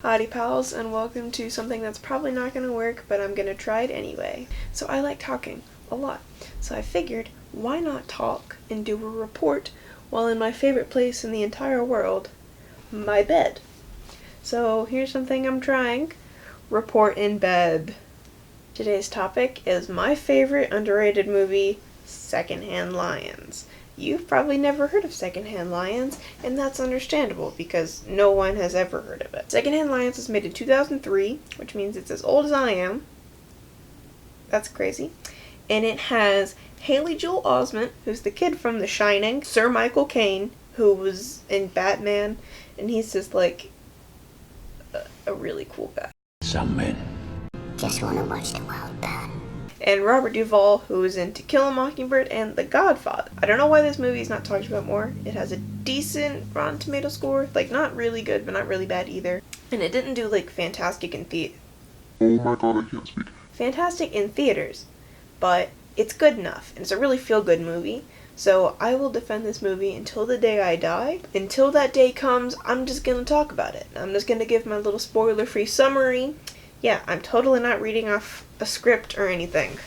Howdy pals, and welcome to something that's probably not going to work, but I'm going to try it anyway. So I like talking a lot, so I figured, why not talk and do a report while in my favorite place in the entire world, my bed. So here's something I'm trying. Report in bed. Today's topic is my favorite underrated movie, Secondhand Lions. You've probably never heard of Secondhand Lions, and that's understandable because no one has ever heard of it. Secondhand Lions was made in 2003, which means it's as old as I am. That's crazy. And it has Haley Joel Osment, who's the kid from The Shining, Sir Michael Caine, who was in Batman, and he's just like a really cool guy. Some men just want to watch the world burn. And Robert Duvall, who was in To Kill a Mockingbird and The Godfather. I don't know why this movie is not talked about more. It has a decent Rotten Tomato score, like not really good, but not really bad either. And it didn't do like fantastic in Oh my god, I can't speak. fantastic in theaters, but it's good enough, and it's a really feel-good movie. So I will defend this movie until the day I die. Until that day comes, I'm just gonna talk about it. I'm just gonna give my little spoiler-free summary. Yeah, I'm totally not reading off a script or anything.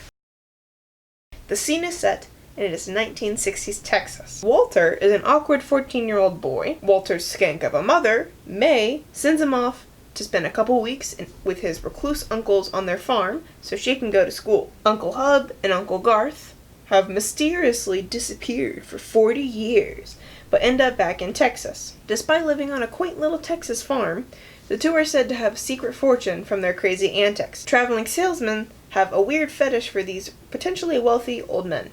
The scene is set, and it is 1960s Texas. Walter is an awkward 14-year-old boy. Walter's skank of a mother, May, sends him off to spend a couple weeks with his recluse uncles on their farm so she can go to school. Uncle Hub and Uncle Garth have mysteriously disappeared for 40 years, but end up back in Texas. Despite living on a quaint little Texas farm, the two are said to have a secret fortune from their crazy antics. Traveling salesmen have a weird fetish for these potentially wealthy old men.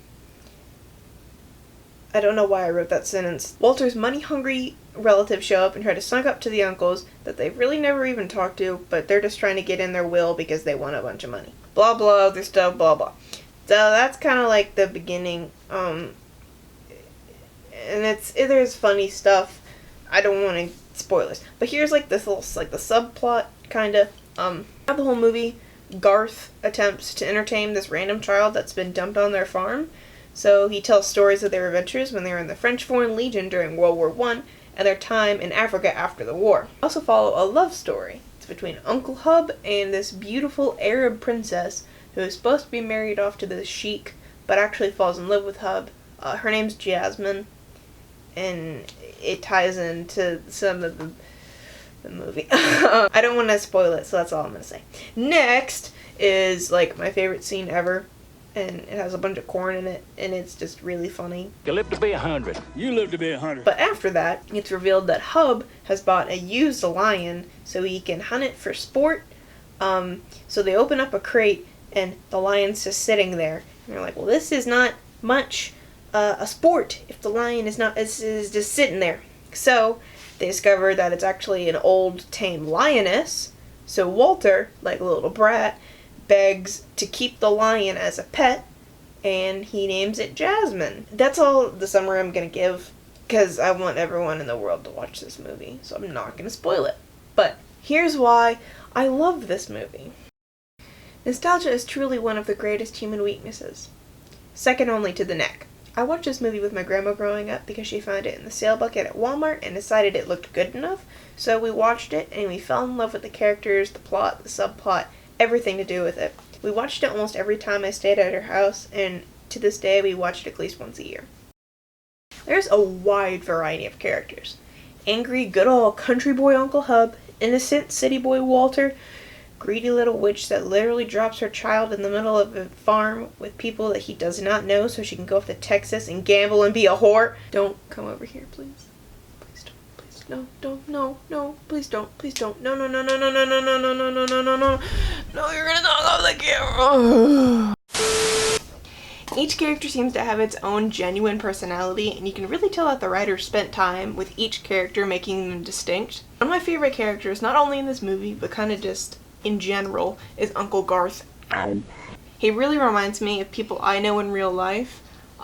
I don't know why I wrote that sentence. Walter's money-hungry relatives show up and try to snug up to the uncles that they've really never even talked to, but they're just trying to get in their will because they want a bunch of money. Blah blah, other stuff, blah blah. So that's kind of like the beginning, and there's funny stuff. I don't want to spoilers, but here's like this little like the subplot kind of. Throughout the whole movie, Garth attempts to entertain this random child that's been dumped on their farm. So he tells stories of their adventures when they were in the French Foreign Legion during World War I and their time in Africa after the war. Also follow a love story. It's between Uncle Hub and this beautiful Arab princess who is supposed to be married off to the sheik, but actually falls in love with Hub. Her name's Jasmine, and it ties into some of the movie. I don't want to spoil it, so that's all I'm going to say. Next is like my favorite scene ever, and it has a bunch of corn in it, and it's just really funny. You live to be 100. You live to be 100. But after that, it's revealed that Hub has bought a used lion so he can hunt it for sport. So they open up a crate, and the lion's just sitting there. And they're like, well, this is not much a sport if the lion is just sitting there. So they discover that it's actually an old tame lioness. So Walter, like a little brat, begs to keep the lion as a pet, and he names it Jasmine. That's all the summary I'm going to give, because I want everyone in the world to watch this movie, so I'm not going to spoil it. But here's why I love this movie. Nostalgia is truly one of the greatest human weaknesses, second only to the neck. I watched this movie with my grandma growing up because she found it in the sale bucket at Walmart and decided it looked good enough, so we watched it and we fell in love with the characters, the plot, the subplot, everything to do with it. We watched it almost every time I stayed at her house, and to this day we watch it at least once a year. There's a wide variety of characters. Angry, good old country boy Uncle Hub, innocent city boy Walter, greedy little witch that literally drops her child in the middle of a farm with people that he does not know so she can go up to Texas and gamble and be a whore. Don't come over here, please. Please don't. Please. No, don't. No, no. Please don't. Please don't. No, no, no, no, no, no, no, no, no, no, no, no, no, no. No, you're gonna knock off the camera. Each character seems to have its own genuine personality, and you can really tell that the writers spent time with each character making them distinct. One of my favorite characters, not only in this movie, but kind of just in general, is Uncle Garth. He really reminds me of people I know in real life.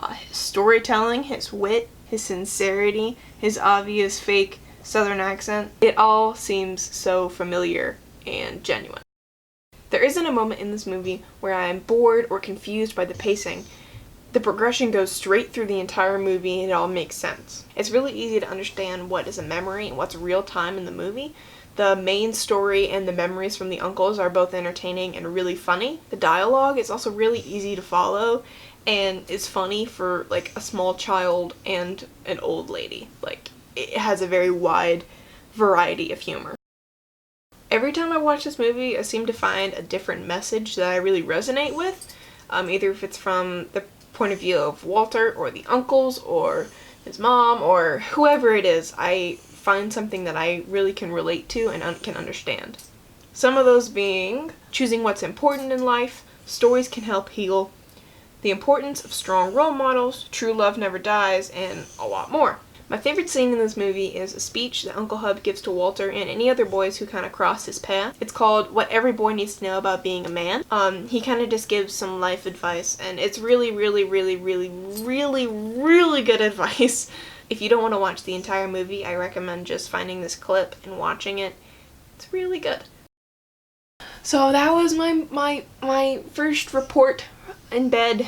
His storytelling, his wit, his sincerity, his obvious fake southern accent, it all seems so familiar and genuine. There isn't a moment in this movie where I am bored or confused by the pacing. The progression goes straight through the entire movie and it all makes sense. It's really easy to understand what is a memory and what's real time in the movie, The main story and the memories from the uncles are both entertaining and really funny. The dialogue is also really easy to follow and is funny for like a small child and an old lady. Like, it has a very wide variety of humor. Every time I watch this movie, I seem to find a different message that I really resonate with. Either if it's from the point of view of Walter or the uncles or his mom or whoever it is, I find something that I really can relate to and can understand. Some of those being choosing what's important in life, stories can help heal, the importance of strong role models, true love never dies, and a lot more. My favorite scene in this movie is a speech that Uncle Hub gives to Walter and any other boys who kind of cross his path. It's called What Every Boy Needs to Know About Being a Man. He kind of just gives some life advice, and it's really, really, really, really, really, really good advice. If you don't want to watch the entire movie, I recommend just finding this clip and watching it. It's really good. So that was my first report in bed.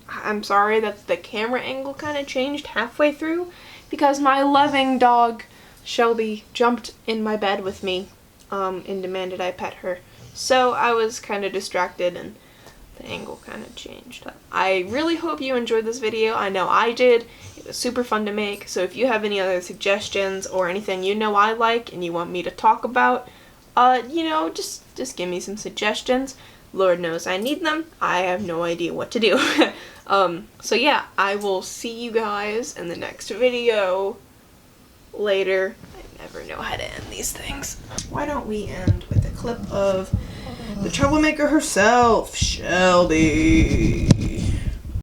I'm sorry that the camera angle kind of changed halfway through because my loving dog Shelby jumped in my bed with me and demanded I pet her. So I was kind of distracted and the angle kind of changed. I really hope you enjoyed this video. I know I did. It was super fun to make. So if you have any other suggestions or anything you know I like and you want me to talk about, just give me some suggestions. Lord knows I need them. I have no idea what to do. So yeah, I will see you guys in the next video later. I never know how to end these things. Why don't we end with a clip of the troublemaker herself, Shelby.